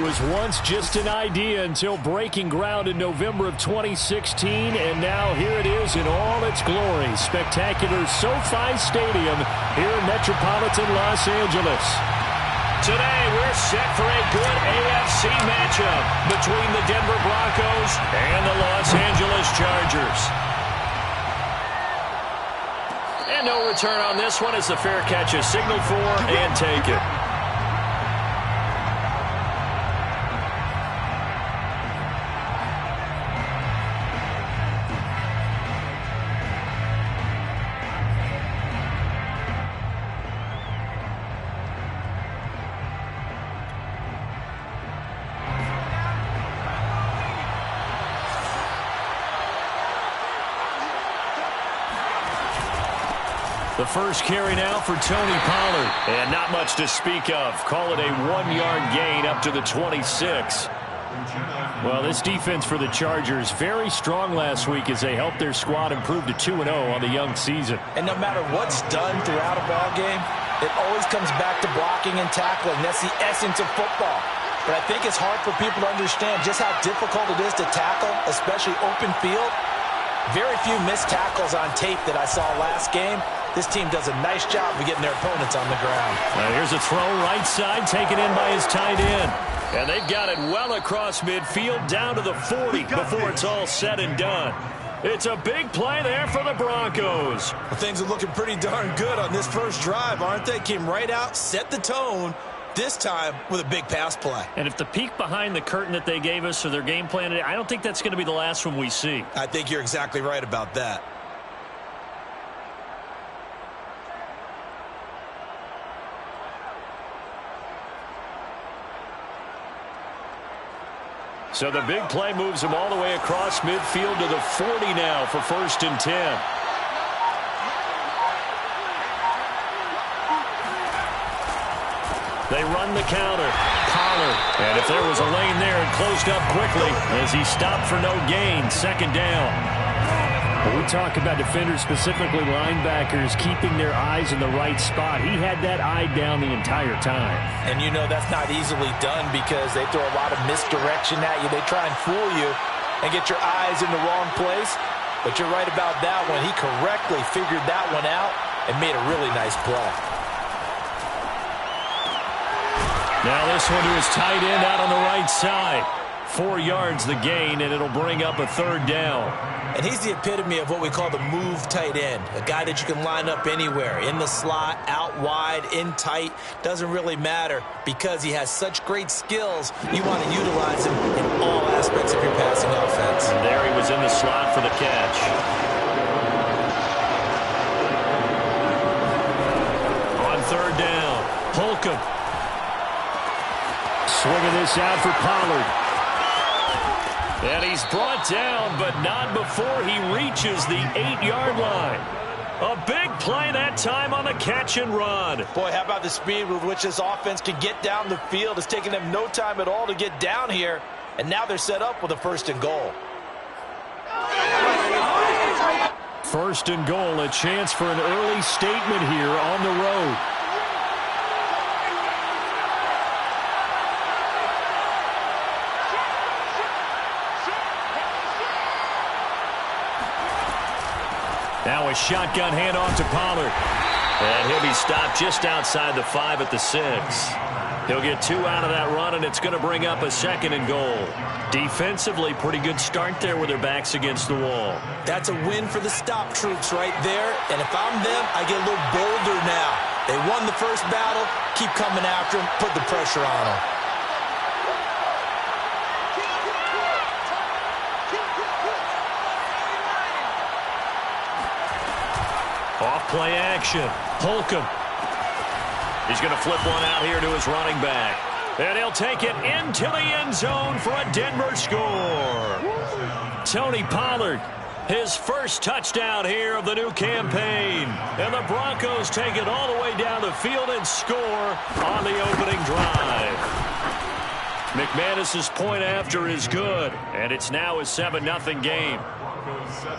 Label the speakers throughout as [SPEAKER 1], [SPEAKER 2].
[SPEAKER 1] was once just an idea until breaking ground in November of 2016, and now here it is in all its glory. Spectacular SoFi Stadium here in metropolitan Los Angeles. Today, we're set for a good AFC matchup between the Denver Broncos and the Los Angeles Chargers. And no return on this one as the fair catch is signaled for and taken. The first carry now for Tony Pollard. And not much to speak of. Call it a 1-yard gain up to the 26. Well, this defense for the Chargers, very strong last week as they helped their squad improve to 2-0 on the young season.
[SPEAKER 2] And no matter what's done throughout a ball game, it always comes back to blocking and tackling. That's the essence of football. But I think it's hard for people to understand just how difficult it is to tackle, especially open field. Very few missed tackles on tape that I saw last game. This team does a nice job of getting their opponents on the ground.
[SPEAKER 1] Here's a throw right side taken in by his tight end. And they've got it well across midfield down to the 40 before it's all said and done. It's a big play there for the Broncos.
[SPEAKER 2] Well, things are looking pretty darn good on this first drive, aren't they? Came right out, set the tone, this time with a big pass play.
[SPEAKER 1] And if the peek behind the curtain that they gave us for their game plan, I don't think that's going to be the last one we see.
[SPEAKER 2] I think you're exactly right about that.
[SPEAKER 1] So the big play moves them all the way across midfield to the 40 now for 1st and 10. They run the counter. Pollard. And if there was a lane there, it closed up quickly as he stopped for no gain. 2nd down. When we talk about defenders, specifically linebackers, keeping their eyes in the right spot, he had that eye down the entire time.
[SPEAKER 2] And you know that's not easily done because they throw a lot of misdirection at you. They try and fool you and get your eyes in the wrong place. But you're right about that one. He correctly figured that one out and made a really nice play.
[SPEAKER 1] Now this one to his tight end out on the right side. 4 yards the gain, and it'll bring up a 3rd down.
[SPEAKER 2] And he's the epitome of what we call the move tight end. A guy that you can line up anywhere. In the slot, out wide, in tight. Doesn't really matter because he has such great skills. You want to utilize him in all aspects of your passing offense.
[SPEAKER 1] And there he was in the slot for the catch. On 3rd down, Holcomb. Swinging this out for Pollard. And he's brought down, but not before he reaches the 8-yard line. A big play that time on the catch and run.
[SPEAKER 2] Boy, how about the speed with which this offense can get down the field? It's taken them no time at all to get down here, and now they're set up with a 1st and goal.
[SPEAKER 1] 1st and goal, a chance for an early statement here on the road. Now a shotgun handoff to Pollard. And he'll be stopped just outside the 5 at the 6. He'll get 2 out of that run, and it's going to bring up a 2nd and goal. Defensively, pretty good start there with their backs against the wall.
[SPEAKER 2] That's a win for the stop troops right there. And if I'm them, I get a little bolder now. They won the first battle. Keep coming after them. Put the pressure on them.
[SPEAKER 1] Off-play action. Holcomb. He's going to flip one out here to his running back. And he'll take it into the end zone for a Denver score. Tony Pollard, his first touchdown here of the new campaign. And the Broncos take it all the way down the field and score on the opening drive. McManus's point after is good. And it's now a 7-0 game.
[SPEAKER 3] Broncos 7,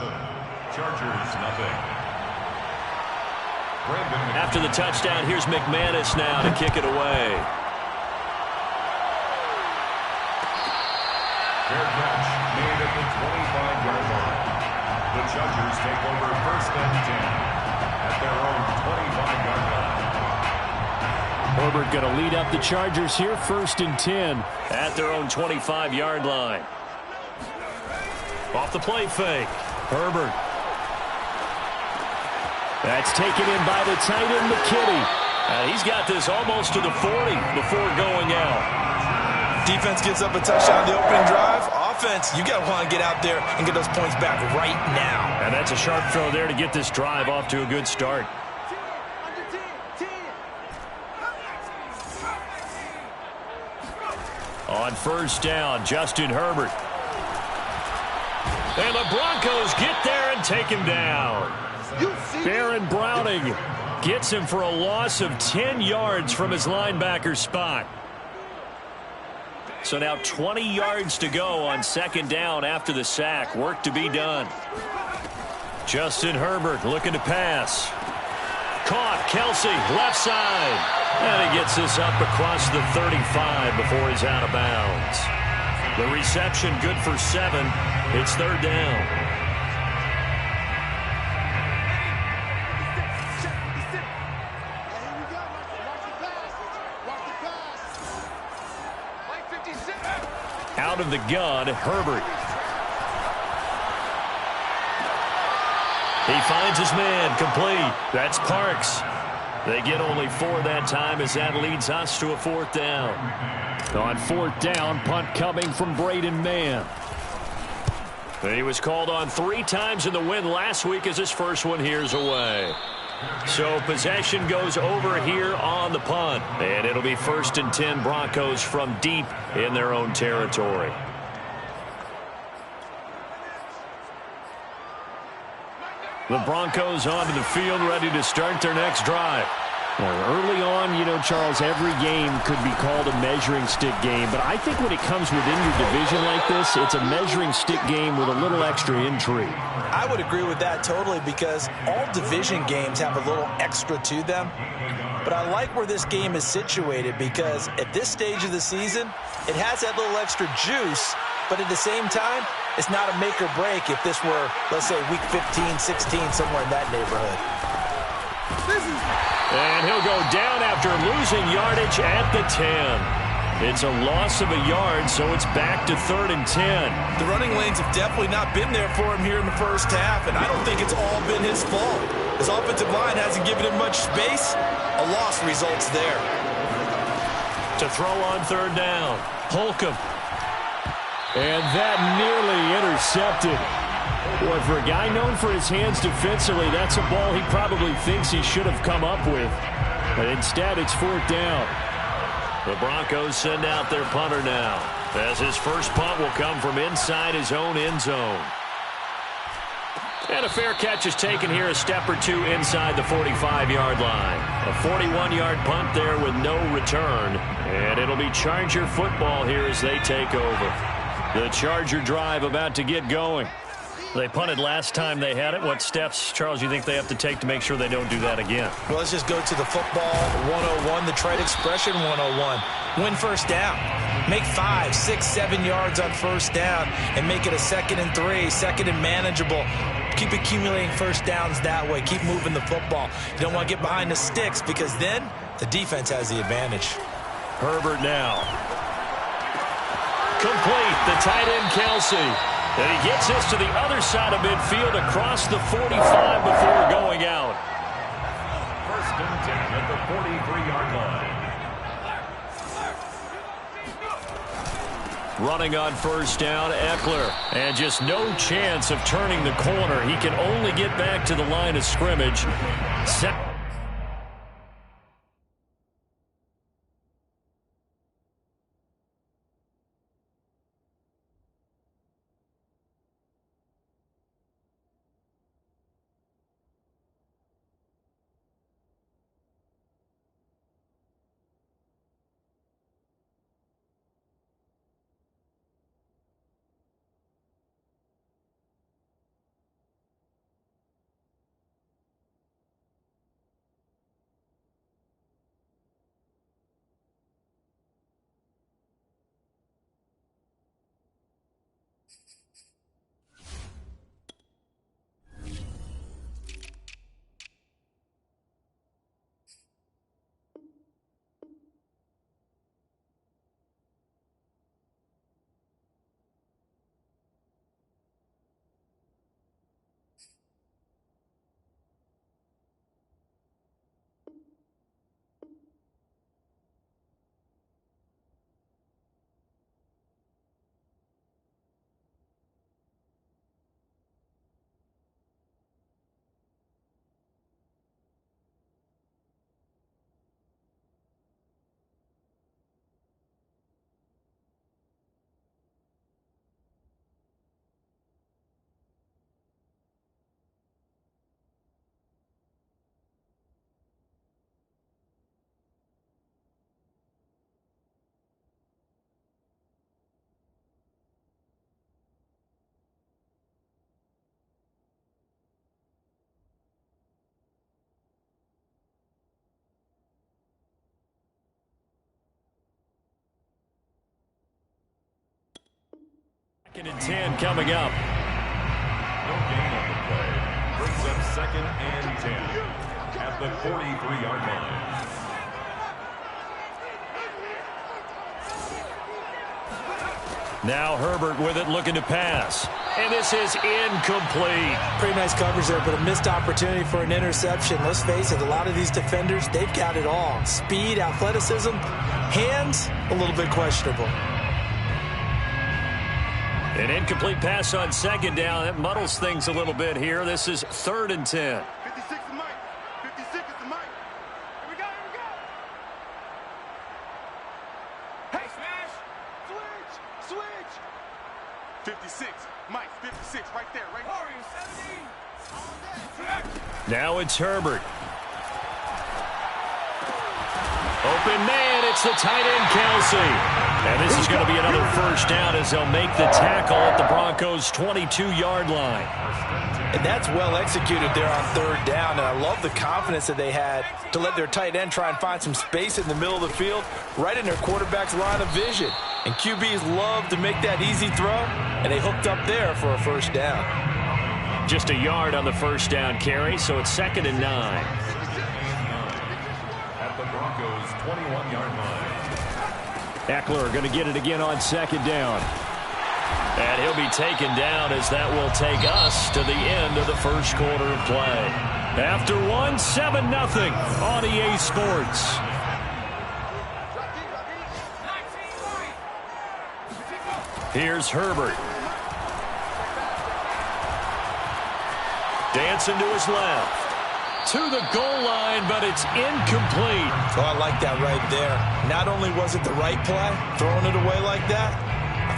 [SPEAKER 3] Chargers 0.
[SPEAKER 1] After the touchdown, here's McManus now to kick it away.
[SPEAKER 3] Fair catch made at the 25-yard line. The Chargers take over first and 10 at their own 25-yard line.
[SPEAKER 1] Herbert going to lead up the Chargers here, first and 10 at their own 25-yard line. Off the play fake. Herbert. That's taken in by the tight end, McKinney. He's got this almost to the 40 before going out.
[SPEAKER 2] Defense gives up a touchdown the opening drive. Offense, you got to want to get out there and get those points back right now.
[SPEAKER 1] And that's a sharp throw there to get this drive off to a good start. On first down, Justin Herbert. And the Broncos get there and take him down. Baron Browning gets him for a loss of 10 yards from his linebacker spot. So now 20 yards to go on second down after the sack. Work to be done. Justin Herbert looking to pass. Caught. Kelsey, left side. And he gets this up across the 35 before he's out of bounds. The reception good for 7. It's third down. Out of the gun, Herbert. He finds his man, complete. That's Parks. They get only 4 that time as that leads us to a fourth down. On fourth down, punt coming from Braden Mann. He was called on 3 times in the win last week as his first one here's away. So possession goes over here on the punt. And it'll be first and 10 Broncos from deep in their own territory. The Broncos onto the field ready to start their next drive. Well, early on, you know, Charles, every game could be called a measuring stick game. But I think when it comes within your division like this, it's a measuring stick game with a little extra intrigue.
[SPEAKER 2] I would agree with that totally because all division games have a little extra to them. But I like where this game is situated because at this stage of the season, it has that little extra juice. But at the same time, it's not a make or break if this were, let's say, week 15, 16, somewhere in that neighborhood.
[SPEAKER 1] And he'll go down after losing yardage at the 10. It's a loss of a yard, so it's back to 3rd and 10.
[SPEAKER 2] The running lanes have definitely not been there for him here in the first half, and I don't think it's all been his fault. His offensive line hasn't given him much space. A loss results there.
[SPEAKER 1] To throw on third down, Holcomb. And that nearly intercepted. Boy, for a guy known for his hands defensively, that's a ball he probably thinks he should have come up with. But instead, it's fourth down. The Broncos send out their punter now, as his first punt will come from inside his own end zone. And a fair catch is taken here a step or 2 inside the 45-yard line. A 41-yard punt there with no return. And it'll be Charger football here as they take over. The Charger drive about to get going. They punted last time they had it. What steps, Charles, you think they have to take to make sure they don't do that again?
[SPEAKER 2] Well, let's just go to the football 101, the trade expression 101. Win first down. Make 5, 6, 7 yards on first down and make it a 2nd and 3, 2nd and manageable. Keep accumulating first downs that way. Keep moving the football. You don't want to get behind the sticks because then the defense has the advantage.
[SPEAKER 1] Herbert now. Complete. The tight end, Kelsey. And he gets this to the other side of midfield across the 45 before going out.
[SPEAKER 3] First and 10 at the 43-yard line.
[SPEAKER 1] Running on first down, Eckler. And just no chance of turning the corner. He can only get back to the line of scrimmage. Second and 10 coming up.
[SPEAKER 3] No gain on the play. Brings up 2nd and 10 at the 43-yard line.
[SPEAKER 1] Now Herbert with it, looking to pass. And this is incomplete.
[SPEAKER 2] Pretty nice coverage there, but a missed opportunity for an interception. Let's face it, a lot of these defenders, they've got it all. Speed, athleticism, hands, a little bit questionable.
[SPEAKER 1] An incomplete pass on 2nd down. That muddles things a little bit here. This is 3rd and 10.
[SPEAKER 4] 56 is Mike. 56 is the Mike. Here we go, here we go. Hey, smash. Switch. 56. Mike, 56, right there, right there.
[SPEAKER 1] Now it's Herbert. Open man, it's the tight end, Kelsey. And this is going to be another 1st down as they'll make the tackle at the Broncos' 22-yard line.
[SPEAKER 2] And that's well executed there on 3rd down. And I love the confidence that they had to let their tight end try and find some space in the middle of the field, right in their quarterback's line of vision. And QBs love to make that easy throw, and they hooked up there for a 1st down.
[SPEAKER 1] Just a yard on the 1st down carry, so it's 2nd and 9.
[SPEAKER 3] At the Broncos' 21-yard line.
[SPEAKER 1] Eckler going to get it again on 2nd down. And he'll be taken down as that will take us to the end of the 1st quarter of play. After 7-0 on EA Sports. Here's Herbert. Dancing to his left. To the goal line, but it's incomplete.
[SPEAKER 2] Oh, I like that right there. Not only was it the right play, throwing it away like that,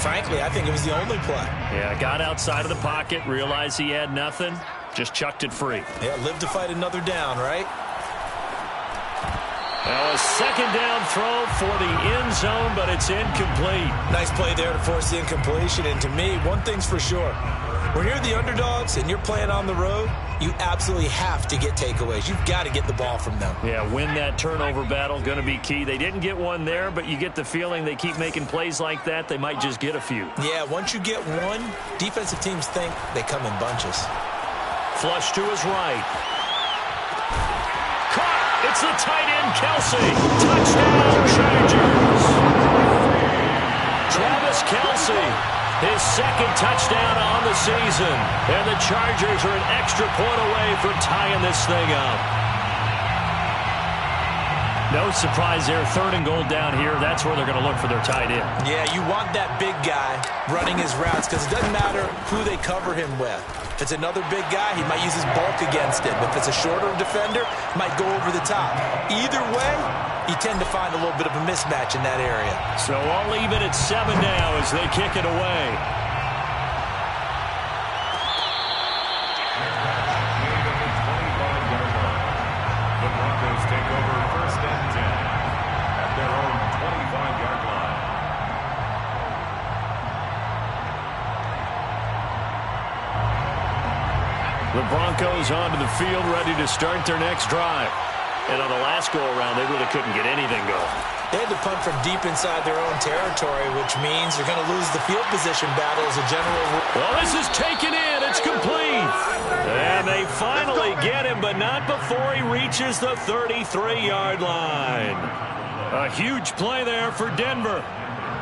[SPEAKER 2] frankly, I think it was the only play.
[SPEAKER 1] Yeah, got outside of the pocket, realized he had nothing, just chucked it free.
[SPEAKER 2] Yeah, live to fight another down, right?
[SPEAKER 1] Now a 2nd down throw for the end zone, but it's incomplete.
[SPEAKER 2] Nice play there to force the incompletion. And to me, one thing's for sure. When you're the underdogs and you're playing on the road, you absolutely have to get takeaways. You've got to get the ball from them.
[SPEAKER 1] Yeah, win that turnover battle, going to be key. They didn't get one there, but you get the feeling they keep making plays like that, they might just get a few.
[SPEAKER 2] Yeah, once you get one, defensive teams think they come in bunches.
[SPEAKER 1] Flush to his right. Caught! It's the tight end, Kelsey. Touchdown, Chargers. Travis Kelsey. His 2nd touchdown on the season. And the Chargers are an extra point away from tying this thing up. No surprise there. 3rd and goal down here. That's where they're going to look for their tight end.
[SPEAKER 2] Yeah, you want that big guy running his routes because it doesn't matter who they cover him with. If it's another big guy, he might use his bulk against him. If it's a shorter defender, he might go over the top. Either way, you tend to find a little bit of a mismatch in that area.
[SPEAKER 1] So I'll leave it at 7 now as they kick it away.
[SPEAKER 3] The Broncos take over 1st and 10 at their own 25-yard line.
[SPEAKER 1] The Broncos onto the field, ready to start their next drive. And on the last go-around, they really couldn't get anything going.
[SPEAKER 2] They had to punt from deep inside their own territory, which means they're going to lose the field position battle as a general rule.
[SPEAKER 1] Well, this is taken in. It's complete. And they finally get him, but not before he reaches the 33-yard line. A huge play there for Denver.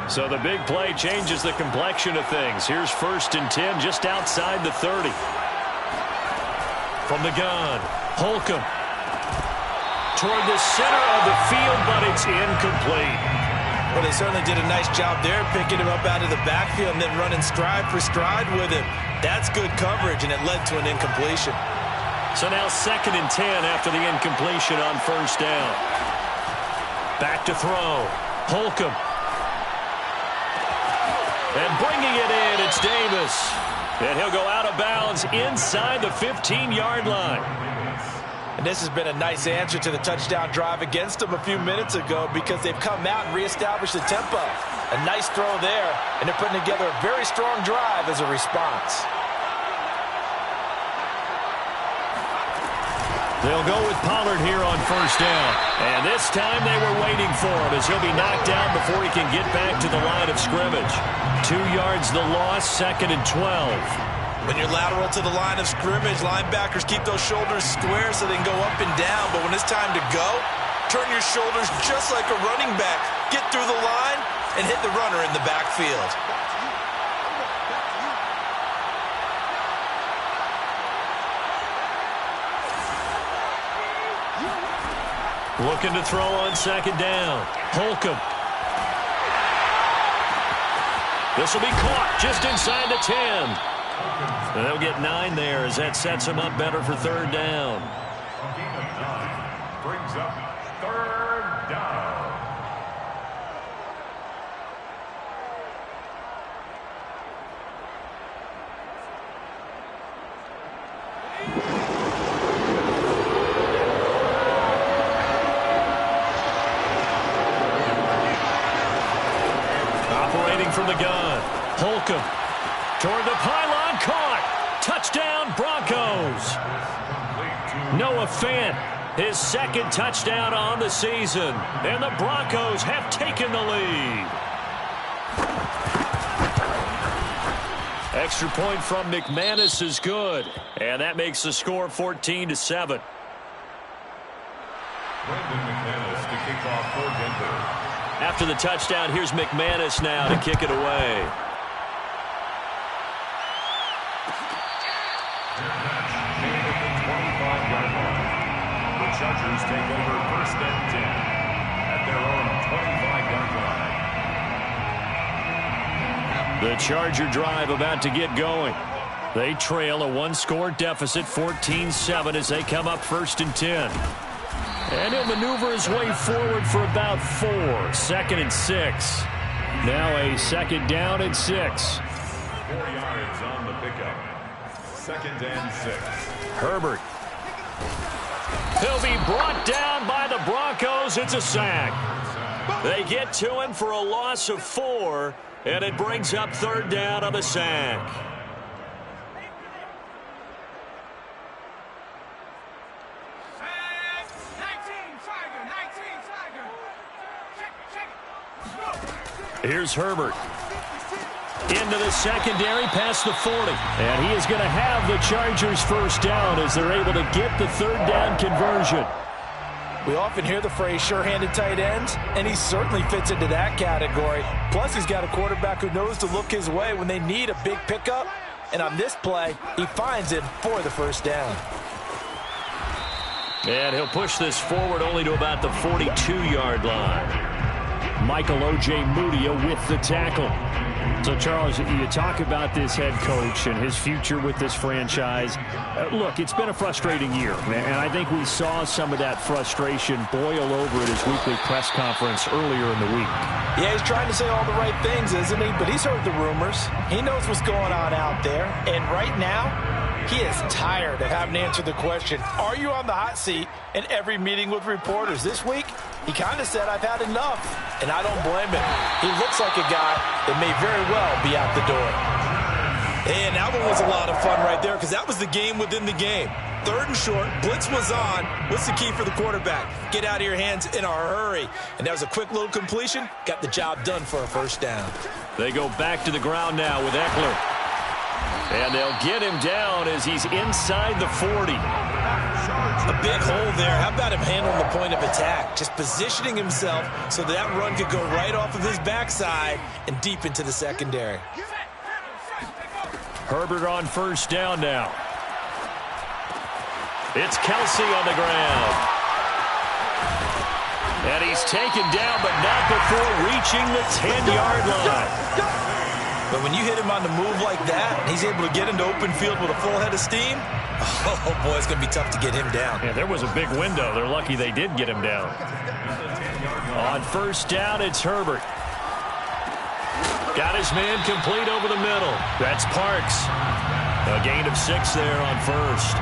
[SPEAKER 1] So the big play changes the complexion of things. Here's 1st and 10 just outside the 30. From the gun, Holcomb. Toward the center of the field, but it's incomplete.
[SPEAKER 2] Well, they certainly did a nice job there, picking him up out of the backfield and then running stride for stride with him. That's good coverage, and it led to an incompletion.
[SPEAKER 1] So now 2nd and 10 after the incompletion on 1st down. Back to throw. Holcomb. And bringing it in, it's Davis. And he'll go out of bounds inside the 15-yard line.
[SPEAKER 2] And this has been a nice answer to the touchdown drive against them a few minutes ago because they've come out and reestablished the tempo. A nice throw there, and they're putting together a very strong drive as a response.
[SPEAKER 1] They'll go with Pollard here on first down. And this time they were waiting for him as he'll be knocked down before he can get back to the line of scrimmage. 2 yards the loss, 2nd and 12.
[SPEAKER 2] When you're lateral to the line of scrimmage, linebackers keep those shoulders square so they can go up and down. But when it's time to go, turn your shoulders just like a running back. Get through the line and hit the runner in the backfield.
[SPEAKER 1] Looking to throw on 2nd down. Holcomb. This will be caught just inside the 10. And they'll get 9 there as that sets him up better for 3rd down.
[SPEAKER 3] A gain of 9 brings up 3rd down.
[SPEAKER 1] From the gun. Holcomb toward the pylon, caught. Touchdown, Broncos. Noah Fant, his 2nd touchdown on the season. And the Broncos have taken the lead. Extra point from McManus is good. And that makes the score 14-7.
[SPEAKER 3] Brandon McManus to kick off for Denver.
[SPEAKER 1] After the touchdown, here's McManus now to kick it away.
[SPEAKER 3] The Chargers take over 1st and 10 at their own 25-yard line.
[SPEAKER 1] The Charger drive about to get going. They trail a 1-score deficit, 14-7, as they come up 1st and 10. And he'll maneuver his way forward for about 4. 2nd and 6. Now a 2nd down and 6.
[SPEAKER 3] 4 yards on the pickup. 2nd and 6.
[SPEAKER 1] Herbert. He'll be brought down by the Broncos. It's a sack. They get to him for a loss of 4, and it brings up 3rd down on the sack. Here's Herbert. Into the secondary, past the 40. And he is going to have the Chargers 1st down as they're able to get the 3rd down conversion.
[SPEAKER 2] We often hear the phrase sure-handed tight ends, and he certainly fits into that category. Plus, he's got a quarterback who knows to look his way when they need a big pickup. And on this play, he finds it for the 1st down.
[SPEAKER 1] And he'll push this forward only to about the 42-yard line. Michael O.J. Mudia with the tackle. So, Charles, you talk about this head coach and his future with this franchise. Look, it's been a frustrating year, and I think we saw some of that frustration boil over at his weekly press conference earlier in the week.
[SPEAKER 2] Yeah, he's trying to say all the right things, isn't he? But he's heard the rumors. He knows what's going on out there. And right now, he is tired of having to answer the question, are you on the hot seat, in every meeting with reporters. This week, he kind of said, I've had enough, and I don't blame him. He looks like a guy that may very well be out the door. And that one was a lot of fun right there because that was the game within the game. 3rd and short, blitz was on. What's the key for the quarterback? Get out of your hands in a hurry. And that was a quick little completion. Got the job done for a 1st down.
[SPEAKER 1] They go back to the ground now with Eckler. And they'll get him down as he's inside the 40.
[SPEAKER 2] A big hole there. How about him handling the point of attack? Just positioning himself so that run could go right off of his backside and deep into the secondary.
[SPEAKER 1] Herbert on 1st down now. It's Kelsey on the ground. And he's taken down, but not before reaching the 10-yard line.
[SPEAKER 2] But when you hit him on the move like that, and he's able to get into open field with a full head of steam, oh boy, it's going to be tough to get him down.
[SPEAKER 1] Yeah, there was a big window. They're lucky they did get him down. On 1st down, it's Herbert. Got his man complete over the middle. That's Parks. A gain of 6 there on 1st.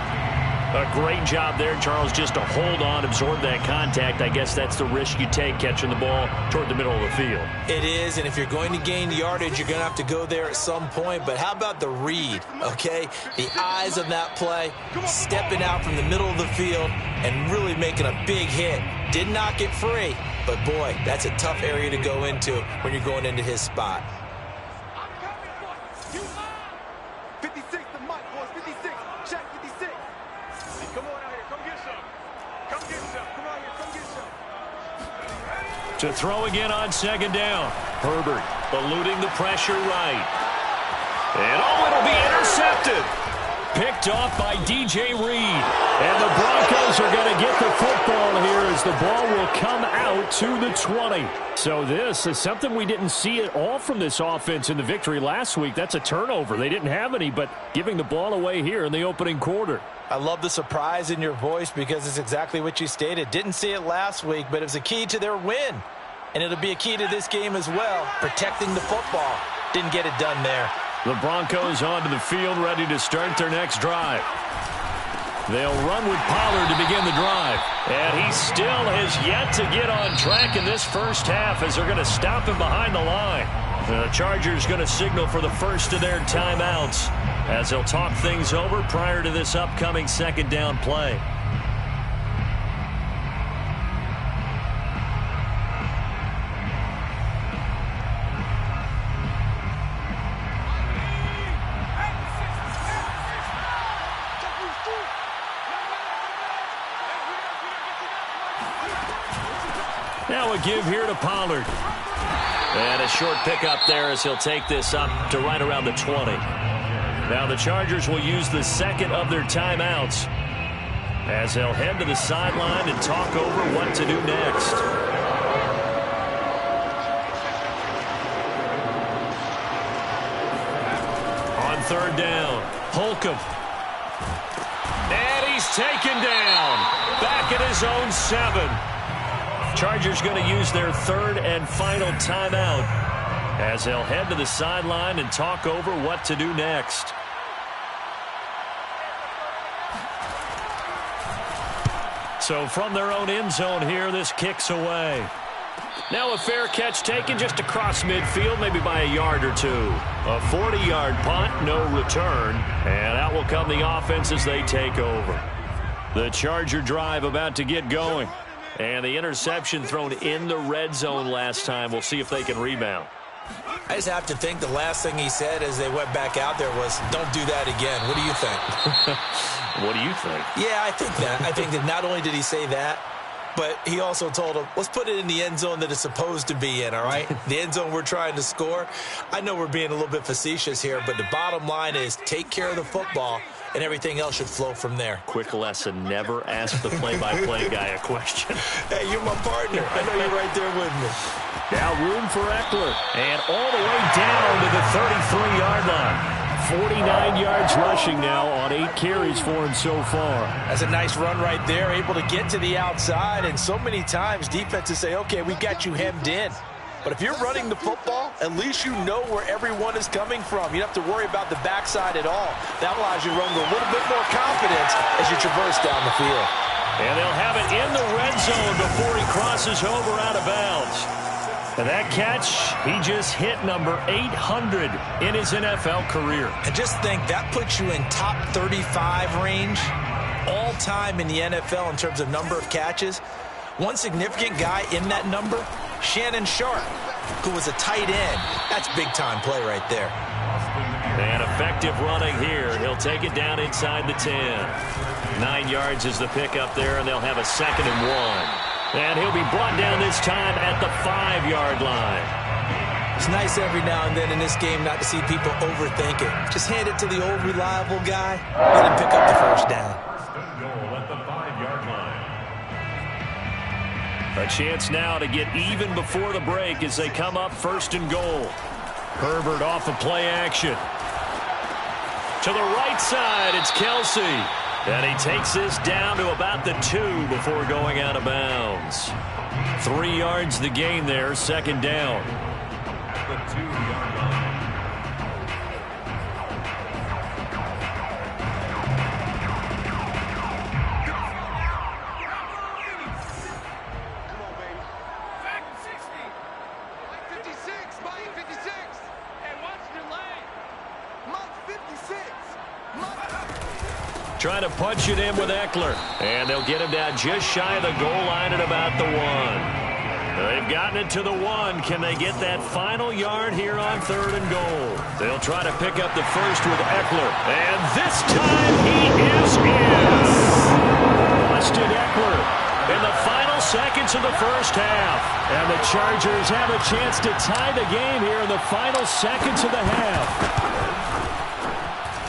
[SPEAKER 1] A great job there, Charles, just to hold on, absorb that contact. I guess that's the risk you take catching the ball toward the middle of the field.
[SPEAKER 2] It is, and if you're going to gain yardage, you're going to have to go there at some point. But how about the read, okay? The eyes of that play, stepping out from the middle of the field and really making a big hit. Did not get free, but boy, that's a tough area to go into when you're going into his spot.
[SPEAKER 4] 56 the mic, boys. 56. Check 56. Come on out here. Come get some. Come get some. Come out here. Come get some.
[SPEAKER 1] To throw again on second down. Herbert eluding the pressure right. And it'll be intercepted. Picked off by DJ Reed. And the Broncos are going to get the football here as the ball will come out to the 20. So this is something we didn't see at all from this offense in the victory last week. That's a turnover. They didn't have any, but giving the ball away here in the opening quarter.
[SPEAKER 2] I love the surprise in your voice because it's exactly what you stated. Didn't see it last week, but it was a key to their win. And it'll be a key to this game as well, protecting the football. Didn't get it done there.
[SPEAKER 1] The Broncos onto the field, ready to start their next drive. They'll run with Pollard to begin the drive. And he still has yet to get on track in this first half as they're going to stop him behind the line. The Chargers going to signal for the first of their timeouts as they'll talk things over prior to this upcoming second down play. Now a give here to Pollard. And a short pickup there as he'll take this up to right around the 20. Now the Chargers will use the second of their timeouts as they'll head to the sideline and talk over what to do next. On third down, Holcomb. And he's taken down. Back at his own 7. Chargers going to use their third and final timeout as they'll head to the sideline and talk over what to do next. So from their own end zone here, this kicks away. Now a fair catch taken just across midfield, maybe by a yard or two. A 40-yard punt, no return, and out will come the offense as they take over. The Charger drive about to get going. And the interception thrown in the red zone last time. We'll see if they can rebound.
[SPEAKER 2] I just have to think the last thing he said as they went back out there was, don't do that again. What do you think?
[SPEAKER 1] What do you think?
[SPEAKER 2] Yeah, I think that. I think that not only did he say that, but he also told him, let's put it in the end zone that it's supposed to be in, all right? The end zone we're trying to score. I know we're being a little bit facetious here, but the bottom line is take care of the football, and everything else should flow from there.
[SPEAKER 1] Quick lesson, never ask the play-by-play guy a question.
[SPEAKER 2] Hey, you're my partner. I know you're right there with me.
[SPEAKER 1] Now room for Eckler. And all the way down to the 33-yard line. 49 yards rushing now on 8 carries for him so far.
[SPEAKER 2] That's a nice run right there, able to get to the outside. And so many times defenses say, okay, we got you hemmed in. But if you're running the football, at least you know where everyone is coming from. You don't have to worry about the backside at all. That allows you to run with a little bit more confidence as you traverse down the field.
[SPEAKER 1] And they'll have it in the red zone before he crosses over out of bounds. And that catch, he just hit number 800 in his NFL career.
[SPEAKER 2] And just think, that puts you in top 35 range all time in the NFL in terms of number of catches. One significant guy in that number, Shannon Sharp, who was a tight end. That's big-time play right there.
[SPEAKER 1] And effective running here. He'll take it down inside the 10. 9 yards is the pickup there, and they'll have a 2nd and 1. And he'll be brought down this time at the 5-yard line.
[SPEAKER 2] It's nice every now and then in this game not to see people overthink it. Just hand it to the old reliable guy, let him pick up the first down.
[SPEAKER 3] Goal at the 5-yard line.
[SPEAKER 1] A chance now to get even before the break as they come up 1st and goal. Herbert off of play action. To the right side, it's Kelsey. And he takes this down to about the 2 before going out of bounds. 3 yards the gain there, 2nd down.
[SPEAKER 3] The 2-yard line.
[SPEAKER 1] Trying to punch it in with Eckler. And they'll get him down just shy of the goal line at about the 1. They've gotten it to the 1. Can they get that final yard here on 3rd and goal? They'll try to pick up the first with Eckler. And this time he is in. Austin Eckler in the final seconds of the first half. And the Chargers have a chance to tie the game here in the final seconds of the half.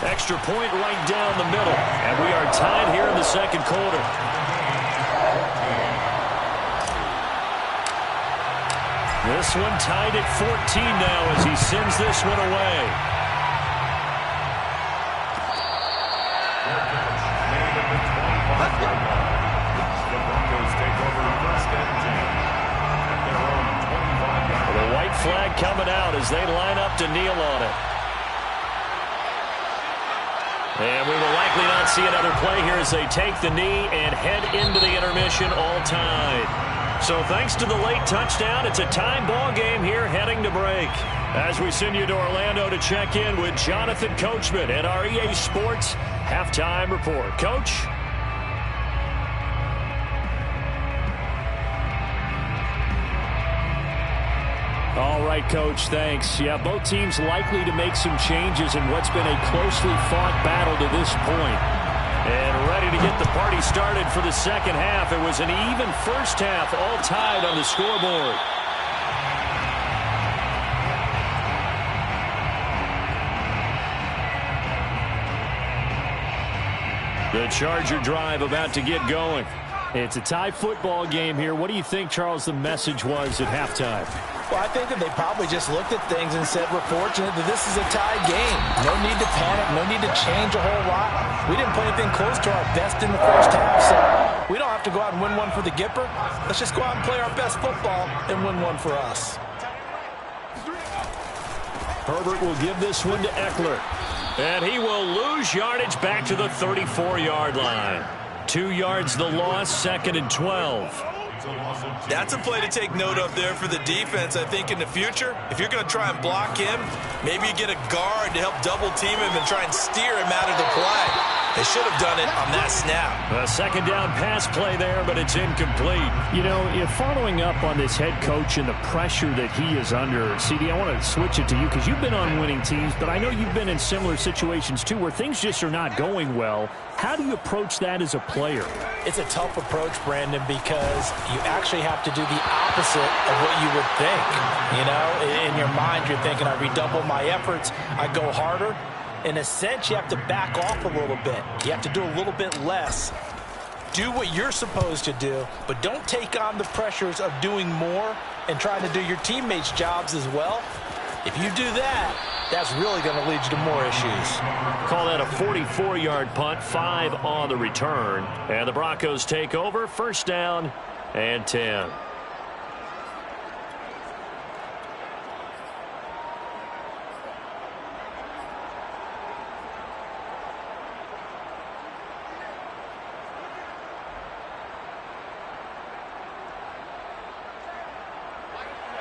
[SPEAKER 1] Extra point right down the middle. And we are tied here in the second quarter. This one tied at 14 now as he sends this one away.
[SPEAKER 3] The Broncos take over 1st and 10 at their own 25-yard line.
[SPEAKER 1] The white flag coming out as they line up to kneel on it. And we will likely not see another play here as they take the knee and head into the intermission all tied. So thanks to the late touchdown, it's a tie ball game here heading to break. As we send you to Orlando to check in with Jonathan Coachman at our EA Sports Halftime Report. Coach?
[SPEAKER 5] All right, Coach, thanks. Yeah, both teams likely to make some changes in what's been a closely fought battle to this point.
[SPEAKER 1] And ready to get the party started for the second half. It was an even first half, all tied on the scoreboard. The Charger drive about to get going.
[SPEAKER 5] It's a tie football game here. What do you think, Charles, the message was at halftime?
[SPEAKER 2] Well, I think that they probably just looked at things and said, we're fortunate that this is a tie game. No need to panic. No need to change a whole lot. We didn't play anything close to our best in the first half, so we don't have to go out and win one for the Gipper. Let's just go out and play our best football and win one for us.
[SPEAKER 1] Herbert will give this one to Eckler. And he will lose yardage back to the 34-yard line. 2 yards the loss, 2nd and 12.
[SPEAKER 2] That's a play to take note of there for the defense. I think in the future, if you're going to try and block him, maybe you get a guard to help double team him and try and steer him out of the play. They should have done it on that snap.
[SPEAKER 1] A second down pass play there, but it's incomplete.
[SPEAKER 5] You know, following up on this head coach and the pressure that he is under, CD, I want to switch it to you because you've been on winning teams, but I know you've been in similar situations too where things just are not going well. How do you approach that as a player?
[SPEAKER 2] It's a tough approach, Brandon, because you actually have to do the opposite of what you would think. You know, in your mind, you're thinking, I redouble my efforts, I go harder. In a sense, you have to back off a little bit. You have to do a little bit less. Do what you're supposed to do, but don't take on the pressures of doing more and trying to do your teammates' jobs as well. If you do that, that's really going to lead you to more issues.
[SPEAKER 1] Call that a 44-yard punt, 5 on the return. And the Broncos take over, 1st down and 10.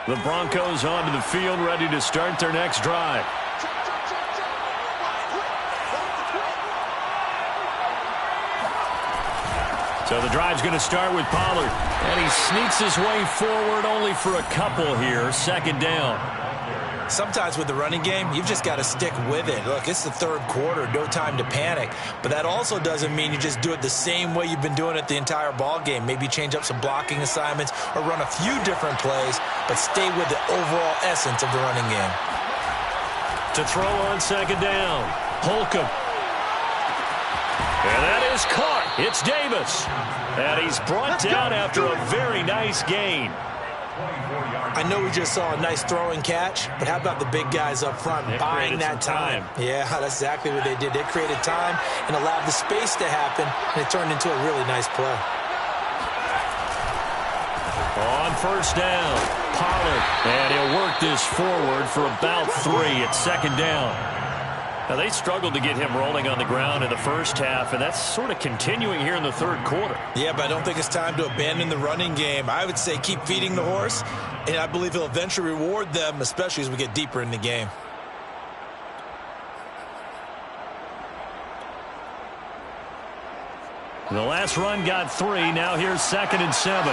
[SPEAKER 1] The Broncos onto the field, ready to start their next drive. So the drive's going to start with Pollard. And he sneaks his way forward only for a couple here. 2nd down.
[SPEAKER 2] Sometimes with the running game, you've just got to stick with it. Look, it's the 3rd quarter, no time to panic. But that also doesn't mean you just do it the same way you've been doing it the entire ball game. Maybe change up some blocking assignments or run a few different plays, but stay with the overall essence of the running game.
[SPEAKER 1] To throw on 2nd down, Holcomb. And that is caught. It's Davis. And he's brought down after a very nice gain.
[SPEAKER 2] I know we just saw a nice throwing catch, but how about the big guys up front buying that time? Yeah, that's exactly what they did. They created time and allowed the space to happen, and it turned into a really nice play.
[SPEAKER 1] On 1st down, Pollard. And he'll work this forward for about 3 at 2nd down. Now, they struggled to get him rolling on the ground in the first half, and that's sort of continuing here in the 3rd quarter.
[SPEAKER 2] Yeah, but I don't think it's time to abandon the running game. I would say keep feeding the horse, and I believe he'll eventually reward them, especially as we get deeper in the game.
[SPEAKER 1] The last run got 3. Now here's 2nd and 7.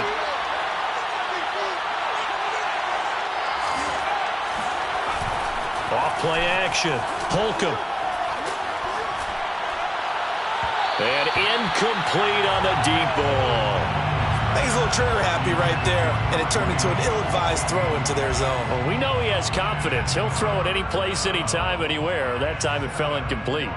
[SPEAKER 1] Off play action. Holcomb. And incomplete on the deep ball.
[SPEAKER 2] I think he's a little trigger happy right there, and it turned into an ill-advised throw into their zone.
[SPEAKER 5] Well, we know he has confidence. He'll throw it any place, anytime, anywhere. That time it fell incomplete.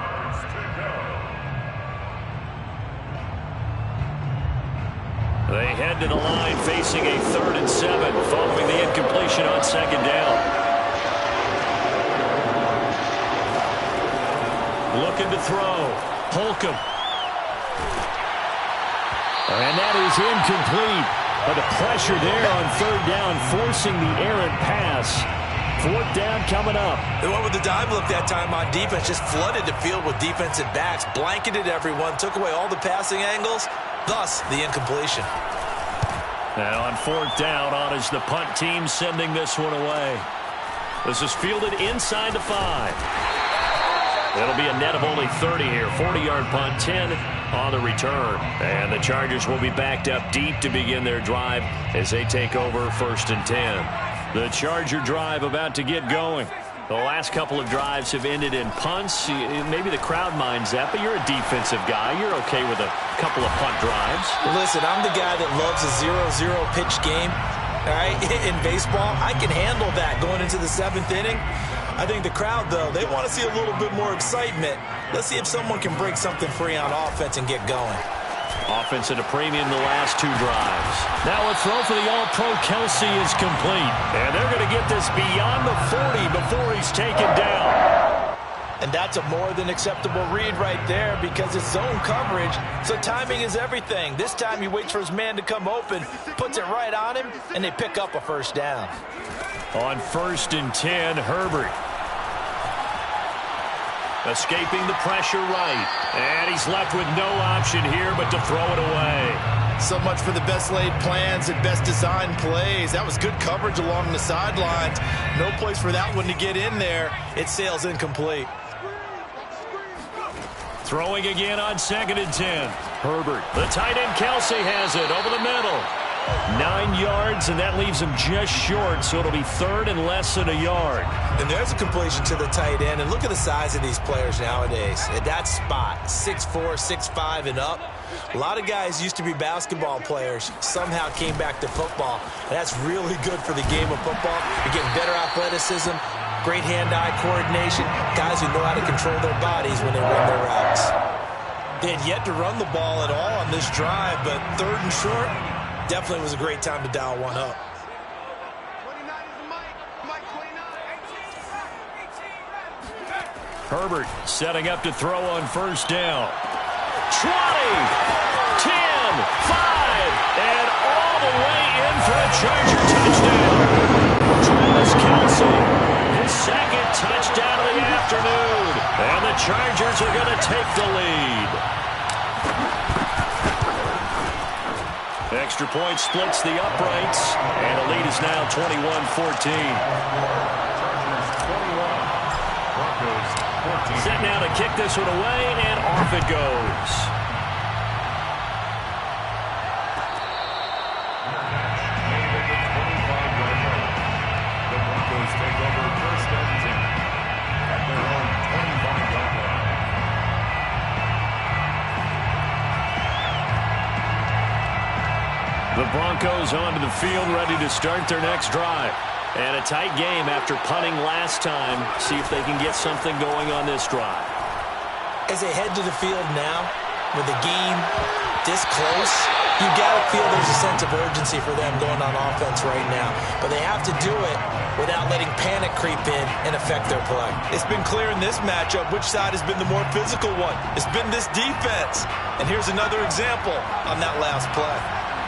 [SPEAKER 5] They head to the line facing a 3rd and 7 following the incompletion on 2nd down. Looking to throw. Holcomb. And that is incomplete. But the pressure there on 3rd down, forcing the errant pass. 4th down coming up.
[SPEAKER 2] They went with the dive look that time on defense, just flooded the field with defensive backs, blanketed everyone, took away all the passing angles, thus the incompletion.
[SPEAKER 5] Now on 4th down, on is the punt team sending this one away. This is fielded inside the 5. It'll be a net of only 30 here. 40-yard punt, 10 on the return. And the Chargers will be backed up deep to begin their drive as they take over 1st and 10. The Charger drive about to get going. The last couple of drives have ended in punts. Maybe the crowd minds that, but you're a defensive guy. You're okay with a couple of punt drives.
[SPEAKER 2] Listen, I'm the guy that loves a 0-0 pitch game. All right, in baseball, I can handle that going into the 7th inning. I think the crowd, though, they want to see a little bit more excitement. Let's see if someone can break something free on offense and get going.
[SPEAKER 5] Offense at a premium the last 2 drives. Now a throw for the All-Pro Kelsey is complete. And they're going to get this beyond the 40 before he's taken down.
[SPEAKER 2] And that's a more than acceptable read right there because it's zone coverage, so timing is everything. This time he waits for his man to come open, puts it right on him, and they pick up a 1st down.
[SPEAKER 5] On 1st and 10, Herbert. Escaping the pressure right. And he's left with no option here but to throw it away.
[SPEAKER 2] So much for the best laid plans and best designed plays. That was good coverage along the sidelines. No place for that one to get in there. It sails incomplete.
[SPEAKER 5] Throwing again on 2nd and 10. Herbert. The tight end Kelsey has it over the middle. 9 yards, and that leaves him just short, so it'll be 3rd and less than a yard.
[SPEAKER 2] And there's a completion to the tight end, and look at the size of these players nowadays. At that spot, 6'4", 6'5", and up. A lot of guys used to be basketball players, somehow came back to football. And that's really good for the game of football. You're getting better athleticism, great hand-eye coordination, guys who know how to control their bodies when they run their routes. They had yet to run the ball at all on this drive, but 3rd and short, definitely was a great time to dial one up.
[SPEAKER 4] 29 is the Mike 29.
[SPEAKER 5] Herbert setting up to throw on 1st down. 20, 10, 5, and all the way in for a Charger touchdown. Travis Kelsey, his 2nd touchdown of the afternoon. And the Chargers are going to take the lead. Extra point splits the uprights, and the lead is now 21-14. Set now to kick this one away, and off it goes.
[SPEAKER 3] The Broncos take over 1st and 10 at their own 25-yard line.
[SPEAKER 5] The Broncos onto the field, ready to start their next drive. And a tight game after punting last time. See if they can get something going on this drive.
[SPEAKER 2] As they head to the field now, with the game this close, you got to feel there's a sense of urgency for them going on offense right now. But they have to do it without letting panic creep in and affect their play. It's been clear in this matchup which side has been the more physical one. It's been this defense. And here's another example on that last play.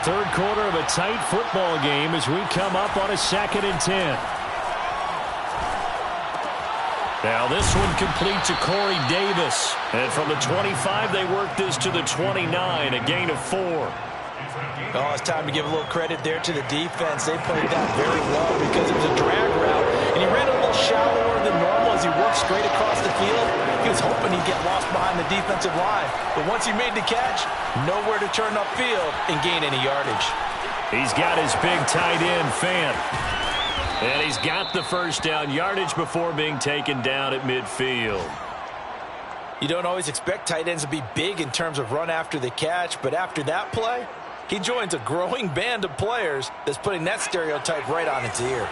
[SPEAKER 5] 3rd quarter of a tight football game as we come up on a 2nd and 10. Now this one complete to Corey Davis. And from the 25, they work this to the 29, a gain of 4.
[SPEAKER 2] Oh, it's time to give a little credit there to the defense. They played that very well because it was a drag route. And he ran a little shallower than normal as he worked straight across the field. He was hoping he'd get lost behind the defensive line. But once he made the catch, nowhere to turn upfield and gain any yardage.
[SPEAKER 1] He's got his big tight end, Fant. And he's got the first down yardage before being taken down at midfield.
[SPEAKER 2] You don't always expect tight ends to be big in terms of run after the catch, but after that play, he joins a growing band of players that's putting that stereotype right on its ear.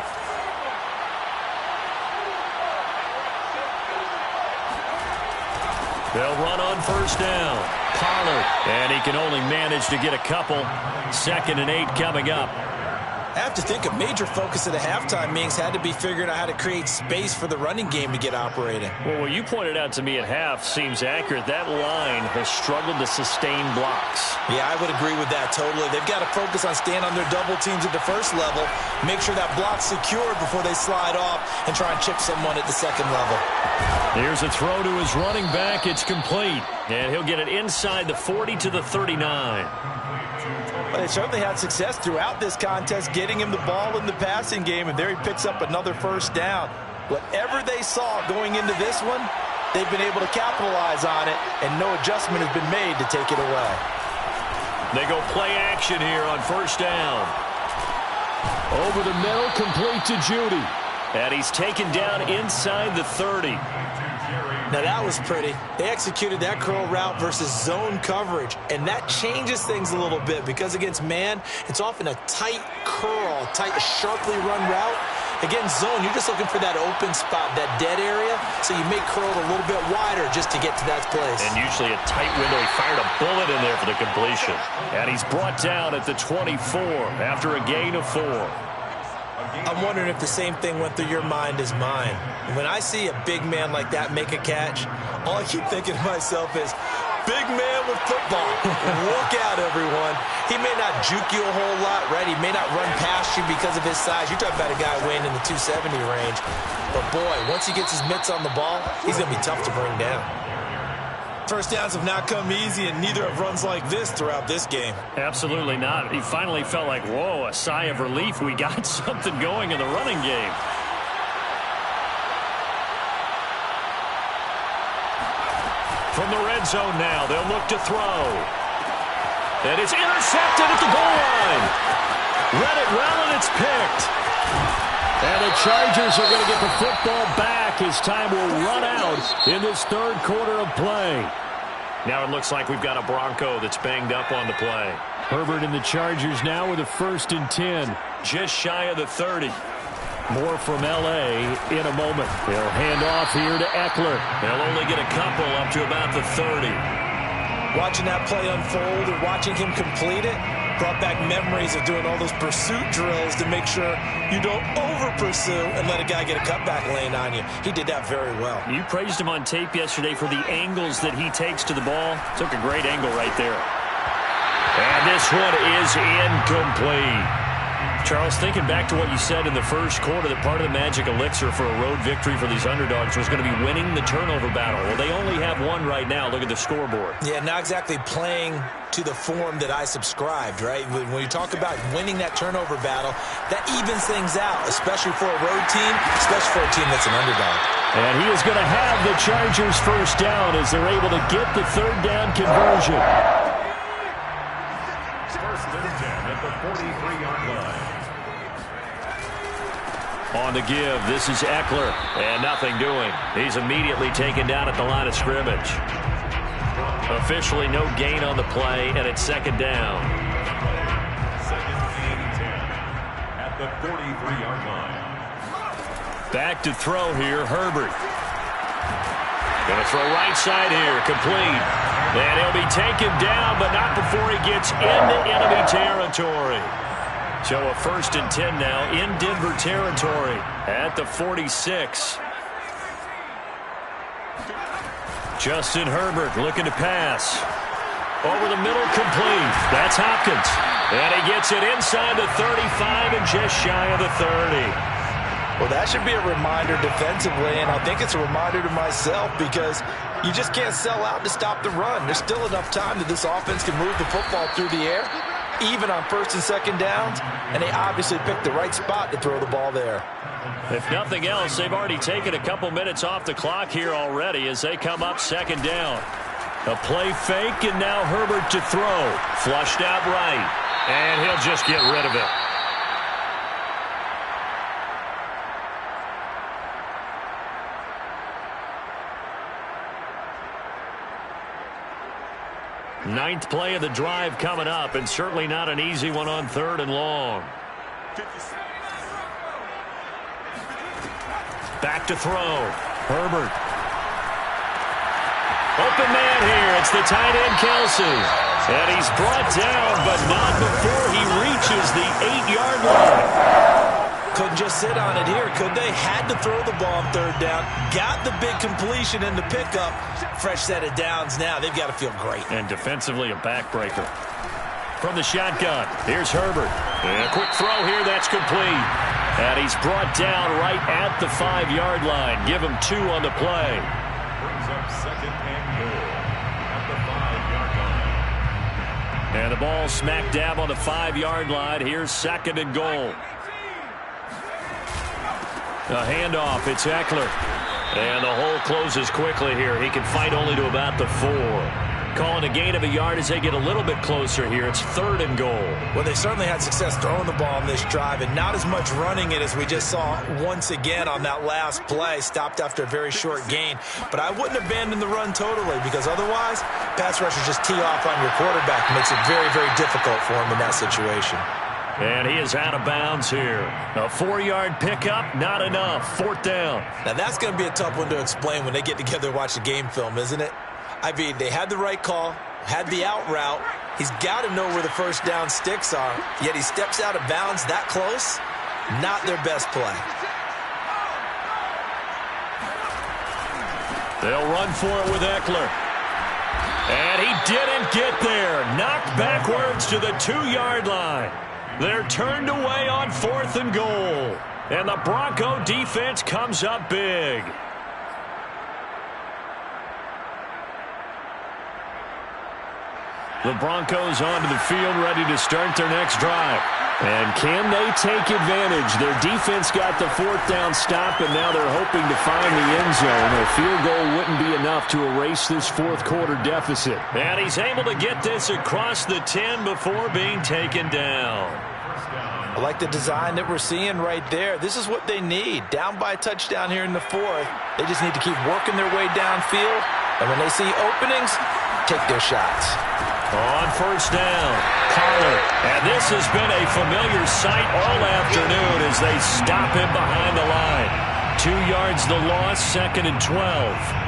[SPEAKER 1] They'll run on first down. Pollard, and he can only manage to get a couple. 2nd and 8 coming up.
[SPEAKER 2] I have to think a major focus of the halftime meetings had to be figuring out how to create space for the running game to get operating.
[SPEAKER 5] Well, what you pointed out to me at half seems accurate. That line has struggled to sustain blocks.
[SPEAKER 2] Yeah, I would agree with that totally. They've got to focus on staying on their double teams at the first level, make sure that block's secured before they slide off and try and chip someone at the second level.
[SPEAKER 1] Here's a throw to his running back. It's complete. And he'll get it inside the 40 to the 39.
[SPEAKER 2] But they certainly had success throughout this contest getting him the ball in the passing game, and there he picks up another first down. Whatever they saw going into this one, they've been able to capitalize on it, and no adjustment has been made to take it away.
[SPEAKER 1] They go play action here on first down.
[SPEAKER 5] Over the middle, complete to Judy.
[SPEAKER 1] And he's taken down inside the 30.
[SPEAKER 2] Now that was pretty. They executed that curl route versus zone coverage, and that changes things a little bit because against man, it's often a tight curl, tight, sharply run route. Against zone, you're just looking for that open spot, that dead area, so you may curl it a little bit wider just to get to that place.
[SPEAKER 1] And usually a tight window. He fired a bullet in there for the completion. And he's brought down at the 24 after a gain of 4.
[SPEAKER 2] I'm wondering if the same thing went through your mind as mine. When I see a big man like that make a catch, all I keep thinking to myself is, big man with football. Look out, everyone. He may not juke you a whole lot, right? He may not run past you because of his size. You're talking about a guy weighing in the 270 range. But, boy, once he gets his mitts on the ball, he's going to be tough to bring down. First downs have not come easy, and neither have runs like this throughout this game.
[SPEAKER 5] Absolutely not. He finally felt like, whoa, a sigh of relief. We got something going in the running game.
[SPEAKER 1] From the red zone now, they'll look to throw. And it's intercepted at the goal line. Read it well, and it's picked.
[SPEAKER 5] And the Chargers are going to get the football back as time will run out in this third quarter of play.
[SPEAKER 1] Now it looks like we've got a Bronco that's banged up on the play.
[SPEAKER 5] Herbert and the Chargers now with a 1st and 10.
[SPEAKER 1] Just shy of the 30.
[SPEAKER 5] More from L.A. in a moment. They'll hand off here to Eckler.
[SPEAKER 1] They'll only get a couple up to about the 30.
[SPEAKER 2] Watching that play unfold and watching him complete it brought back memories of doing all those pursuit drills to make sure you don't over-pursue and let a guy get a cutback lane on you. He did that very well.
[SPEAKER 5] You praised him on tape yesterday for the angles that he takes to the ball. Took a great angle right there.
[SPEAKER 1] And this one is incomplete.
[SPEAKER 5] Charles, thinking back to what you said in the first quarter, that part of the magic elixir for a road victory for these underdogs was going to be winning the turnover battle. Well, they only have one right now. Look at the scoreboard.
[SPEAKER 2] Yeah, not exactly playing to the form that I subscribed, right? When you talk about winning that turnover battle, that evens things out, especially for a road team, especially for a team that's an underdog.
[SPEAKER 5] And he is going to have the Chargers first down as they're able to get the third down conversion.
[SPEAKER 3] First and 10 at the 43-yard line.
[SPEAKER 1] On the give, this is Eckler, and nothing doing. He's immediately taken down at the line of scrimmage. Officially no gain on the play, and it's 2nd down.
[SPEAKER 3] 2nd and 10 at the 43-yard line.
[SPEAKER 1] Back to throw here, Herbert. Going to throw right side here, complete. And he'll be taken down, but not before he gets into enemy territory. So a 1st and 10 now in Denver territory at the 46. Justin Herbert looking to pass. Over the middle, complete. That's Hopkins. And he gets it inside the 35 and just shy of the 30.
[SPEAKER 2] Well, that should be a reminder defensively, and I think it's a reminder to myself because you just can't sell out to stop the run. There's still enough time that this offense can move the football through the air. even on first and second downs, and they obviously picked the right spot to throw the ball there.
[SPEAKER 1] If nothing else, they've already taken a couple minutes off the clock here already as they come up second down. A play fake, and now Herbert to throw. Flushed out right, and he'll just get rid of it. Ninth play of the drive coming up, and certainly not an easy one on 3rd and long. Back to throw. Herbert. Open man here. It's the tight end, Kelsey. And he's brought down, but not before he reaches the 8-yard line.
[SPEAKER 2] Couldn't just sit on it here, could they? Had to throw the ball on 3rd down. Got the big completion in the pickup. Fresh set of downs now. They've got to feel great.
[SPEAKER 1] And defensively, a backbreaker. From the shotgun, here's Herbert. And a quick throw here, that's complete. And he's brought down right at the 5-yard line. Give him 2 on the play.
[SPEAKER 3] Brings up 2nd and goal at the 5-yard line.
[SPEAKER 1] And the ball smack dab on the 5-yard line. Here's 2nd and goal. A handoff, it's Eckler. And the hole closes quickly here. He can fight only to about the 4. Calling a gain of a yard as they get a little bit closer here. It's 3rd and goal.
[SPEAKER 2] Well, they certainly had success throwing the ball on this drive, and not as much running it as we just saw once again on that last play. Stopped after a very short gain. But I wouldn't abandon the run totally, because otherwise, pass rushers just tee off on your quarterback. Makes it very, very difficult for him in that situation.
[SPEAKER 1] And he is out of bounds here. A 4-yard pickup, not enough. 4th down.
[SPEAKER 2] Now, that's going to be a tough one to explain when they get together and watch the game film, isn't it? I mean, they had the right call, had the out route. He's got to know where the first down sticks are, yet he steps out of bounds that close. Not their best play.
[SPEAKER 1] They'll run for it with Eckler. And he didn't get there. Knocked backwards to the 2-yard line. They're turned away on 4th and goal. And the Bronco defense comes up big. The Broncos onto the field ready to start their next drive. And can they take advantage? Their defense got the 4th down stop, and now they're hoping to find the end zone. A field goal wouldn't be enough to erase this 4th quarter deficit. And he's able to get this across the 10 before being taken down.
[SPEAKER 2] I like the design that we're seeing right there. This is what they need. Down by a touchdown here in the 4th. They just need to keep working their way downfield. And when they see openings, take their shots.
[SPEAKER 1] On 1st down, Collar. And this has been a familiar sight all afternoon as they stop him behind the line. 2 yards the loss, 2nd and 12.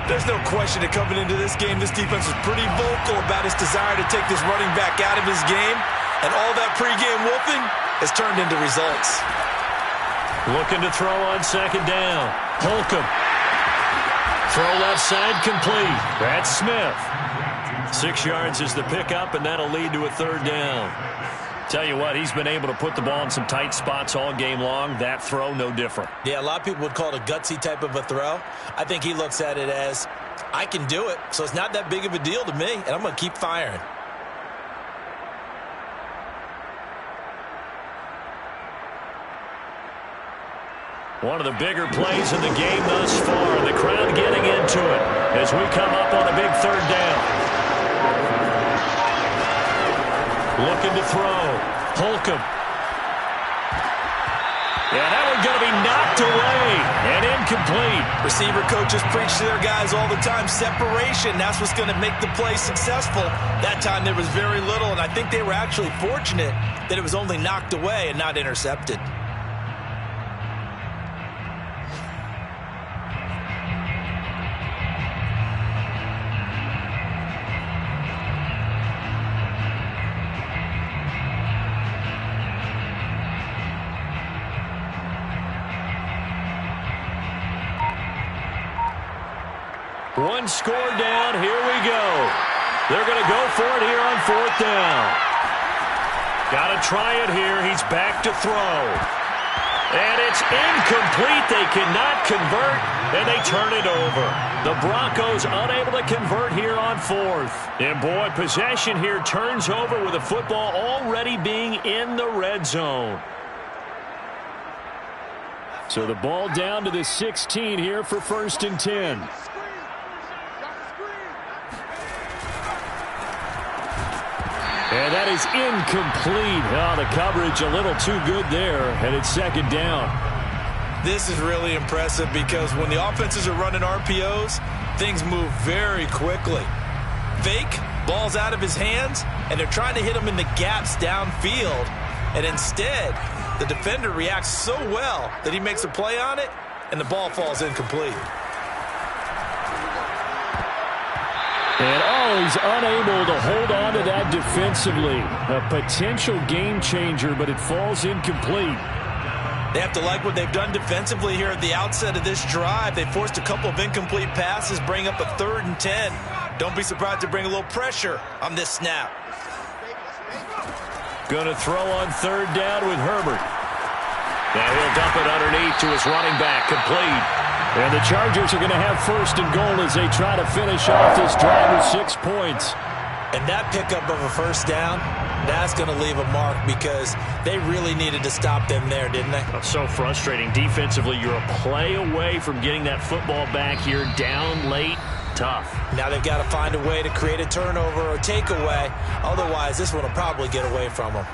[SPEAKER 2] There's no question that coming into this game, this defense was pretty vocal about its desire to take this running back out of his game. And all that pregame wolfing has turned into results.
[SPEAKER 1] Looking to throw on 2nd down. Holcomb. Throw left side complete. That's Smith. 6 yards is the pickup, and that'll lead to a 3rd down. Tell you what, he's been able to put the ball in some tight spots all game long. That throw, no different.
[SPEAKER 2] Yeah, a lot of people would call it a gutsy type of a throw. I think he looks at it as, I can do it, so it's not that big of a deal to me, and I'm going to keep firing.
[SPEAKER 1] One of the bigger plays in the game thus far. The crowd getting into it as we come up on a big 3rd down. Looking to throw. Holcomb. Yeah, that one's going to be knocked away and incomplete.
[SPEAKER 2] Receiver coaches preach to their guys all the time. Separation, that's what's going to make the play successful. That time there was very little, and I think they were actually fortunate that it was only knocked away and not intercepted.
[SPEAKER 1] One score down. Here we go. They're going to go for it here on 4th down. Got to try it here. He's back to throw. And it's incomplete. They cannot convert, and they turn it over. The Broncos unable to convert here on fourth. And, boy, possession here turns over with the football already being in the red zone.
[SPEAKER 5] So the ball down to the 16 here for 1st and 10. And that is incomplete. Oh, the coverage a little too good there, and it's 2nd down.
[SPEAKER 2] This is really impressive because when the offenses are running RPOs, things move very quickly. Fake, ball's out of his hands, and they're trying to hit him in the gaps downfield. And instead, the defender reacts so well that he makes a play on it, and the ball falls incomplete.
[SPEAKER 5] And he's unable to hold on to that defensively. A potential game changer, but it falls incomplete.
[SPEAKER 2] They have to like what they've done defensively here at the outset of this drive. They forced a couple of incomplete passes, bring up a 3rd and 10. Don't be surprised to bring a little pressure on this snap.
[SPEAKER 1] Going to throw on 3rd down with Herbert. Now he'll dump it underneath to his running back, complete.
[SPEAKER 5] And the Chargers are going to have 1st and goal as they try to finish off this drive with 6 points.
[SPEAKER 2] And that pickup of a 1st down, that's going to leave a mark because they really needed to stop them there, didn't they?
[SPEAKER 1] Oh, so frustrating. Defensively, you're a play away from getting that football back here down late. Tough.
[SPEAKER 2] Now they've got to find a way to create a turnover or takeaway. Otherwise, this one will probably get away from them.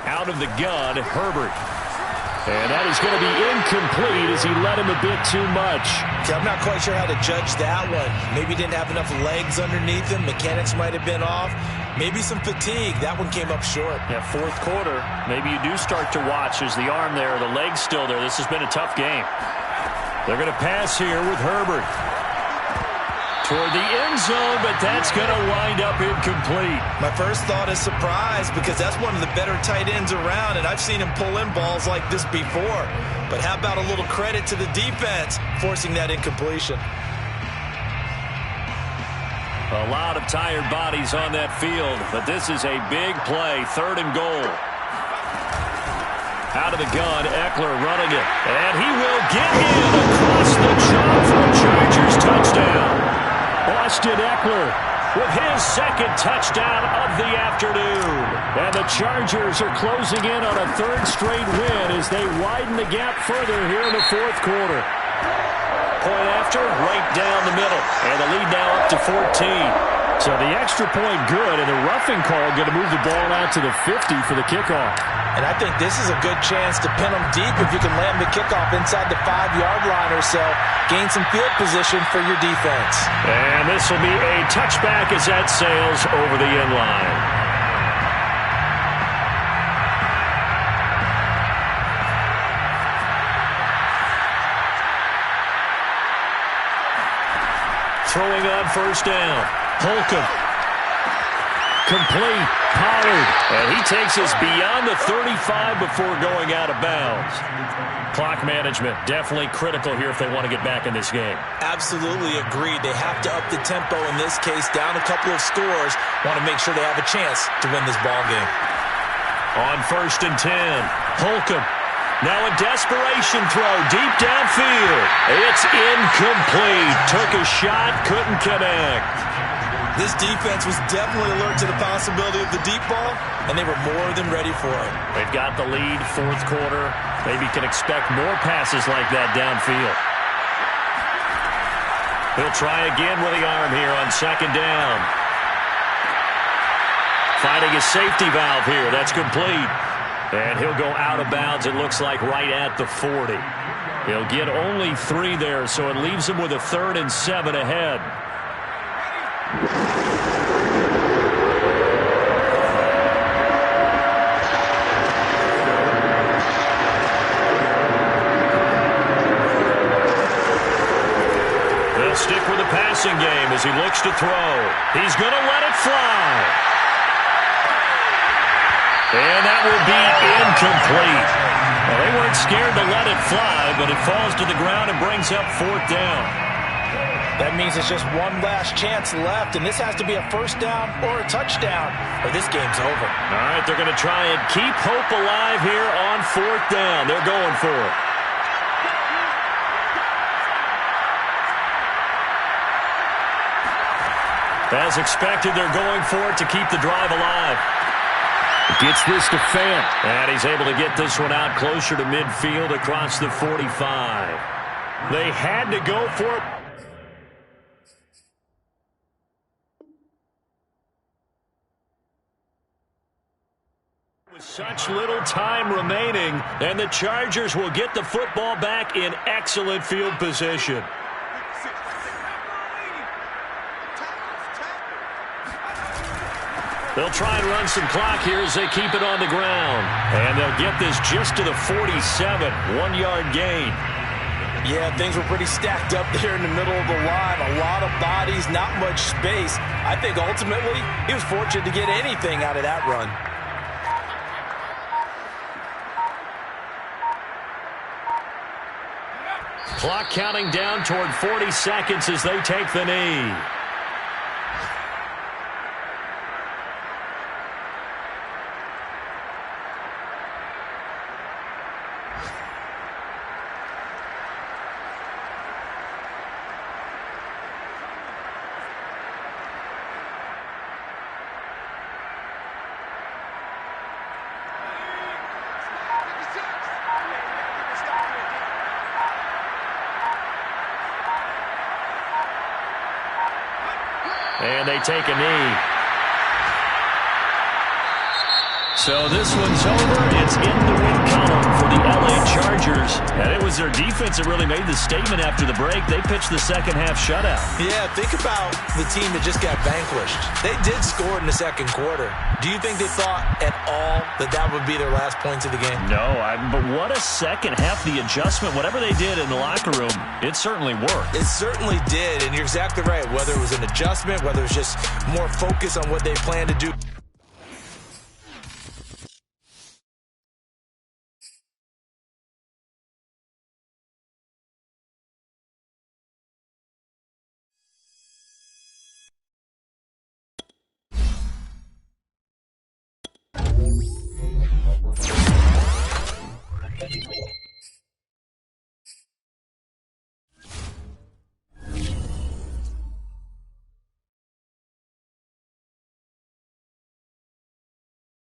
[SPEAKER 1] Out of the gun, Herbert.
[SPEAKER 5] And that is going to be incomplete as he led him a bit too much.
[SPEAKER 2] I'm not quite sure how to judge that one. Maybe he didn't have enough legs underneath him. Mechanics might have been off. Maybe some fatigue. That one came up short.
[SPEAKER 1] Yeah, 4th quarter. Maybe you do start to watch as the arm there, the leg's still there. This has been a tough game. They're going to pass here with Herbert. Toward the end zone, but that's going to wind up incomplete.
[SPEAKER 2] My first thought is surprise because that's one of the better tight ends around, and I've seen him pull in balls like this before. But how about a little credit to the defense forcing that incompletion?
[SPEAKER 1] A lot of tired bodies on that field, but this is a big play, 3rd and goal. Out of the gun, Eckler running it, and he will get in across the chalk for a Chargers touchdown. Austin Eckler with his 2nd touchdown of the afternoon. And the Chargers are closing in on a 3rd straight win as they widen the gap further here in the 4th quarter. Point after, right down the middle. And the lead now up to 14.
[SPEAKER 5] So the extra point good, and the roughing call going to move the ball out to the 50 for the kickoff.
[SPEAKER 2] And I think this is a good chance to pin them deep if you can land the kickoff inside the 5-yard line or so. Gain some field position for your defense.
[SPEAKER 1] And this will be a touchback as that sails over the end line. Throwing on 1st down. Holcomb. Complete. Pollard. And he takes us beyond the 35 before going out of bounds. Clock management definitely critical here if they want to get back in this game.
[SPEAKER 2] Absolutely agreed. They have to up the tempo in this case, down a couple of scores. Want to make sure they have a chance to win this ball game.
[SPEAKER 1] On 1st and 10, Holcomb. Now a desperation throw deep downfield. It's incomplete. Took a shot, couldn't connect.
[SPEAKER 2] This defense was definitely alert to the possibility of the deep ball, and they were more than ready for it.
[SPEAKER 1] They've got the lead, 4th quarter. Maybe can expect more passes like that downfield. He'll try again with the arm here on 2nd down. Finding a safety valve here. That's complete. And he'll go out of bounds, it looks like, right at the 40. He'll get only 3 there, so it leaves him with a 3rd and 7 ahead. They'll stick with the passing game as he looks to throw. He's going to let it fly. And that will be incomplete. Well, they weren't scared to let it fly, but it falls to the ground and brings up 4th down.
[SPEAKER 2] That means it's just one last chance left, and this has to be a first down or a touchdown, or this game's over.
[SPEAKER 1] All right, they're going to try and keep hope alive here on fourth down. They're going for it. As expected, they're going for it to keep the drive alive.
[SPEAKER 5] Gets this to Fant.
[SPEAKER 1] And he's able to get this one out closer to midfield across the 45. They had to go for it. With such little time remaining, and the Chargers will get the football back in excellent field position. They'll try and run some clock here as they keep it on the ground. And they'll get this just to the 47, 1-yard gain.
[SPEAKER 2] Yeah, things were pretty stacked up there in the middle of the line. A lot of bodies, not much space. I think ultimately he was fortunate to get anything out of that run.
[SPEAKER 1] Clock counting down toward 40 seconds as they take the knee. And they take a knee. So this one's over. It's in the win column for the LA Chargers. And it was their defense that really made the statement after the break. They pitched the second half shutout.
[SPEAKER 2] Yeah, think about the team that just got vanquished. They did score in the second quarter. Do you think they thought at all that that would be their last points of the game?
[SPEAKER 1] No, but what a second half. The adjustment, whatever they did in the locker room, it certainly worked.
[SPEAKER 2] It certainly did, and you're exactly right. Whether it was an adjustment, whether it was just more focus on what they planned to do.